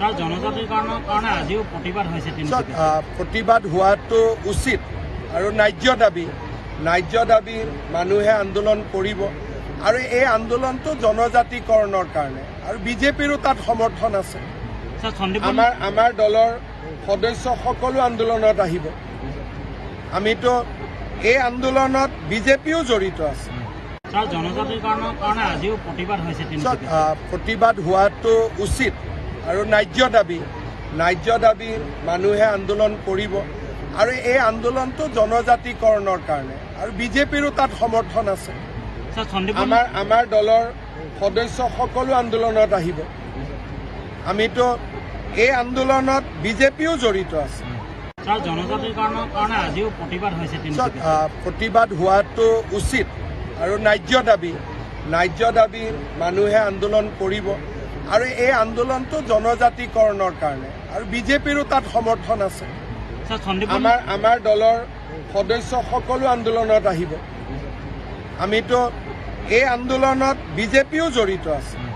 জনজাতিৰ কাৰণে আজিও প্ৰতিবাদ হৈছে প্ৰতিবাদ হোৱাটো উচিত আৰু ন্যায্য দাবী মানুহে আন্দোলন কৰিব আৰু এই আন্দোলনটো জনজাতিকৰণৰ কাৰণে আৰু বিজেপিৰো তাত সমৰ্থন আছে আমাৰ দলৰ সদস্য সকলো আন্দোলনত আহিব আমিতো এই আন্দোলনত বিজেপিও জড়িত আছে জনজাতিৰ কাৰণে আজিও প্ৰতিবাদ হৈছে প্ৰতিবাদ হোৱাটো উচিত আৰু ন্যায্য দাবী মানুহে আন্দোলন কৰিব আৰু এই আন্দোলনটো জনজাতিকৰণৰ কাৰণে আৰু বিজেপিৰো তাত সমৰ্থন আছে আমাৰ দলৰ সদস্য সকলো আন্দোলনত আহিব আমিতো এই আন্দোলনত বিজেপিও জড়িত আছে জনজাতিৰ কাৰণে আজিও প্ৰতিবাদ হৈছে প্ৰতিবাদ হোৱাটো উচিত আৰু ন্যায্য দাবী মানুহে আন্দোলন কৰিব আৰু এই আন্দোলনটো জনজাতিকৰণৰ কাৰণে আৰু বিজেপিৰো তাত সমৰ্থন আছে আমাৰ দলৰ সদস্য সকলো আন্দোলনত আহিব আমিতো এই আন্দোলনত বিজেপিও জড়িত আছে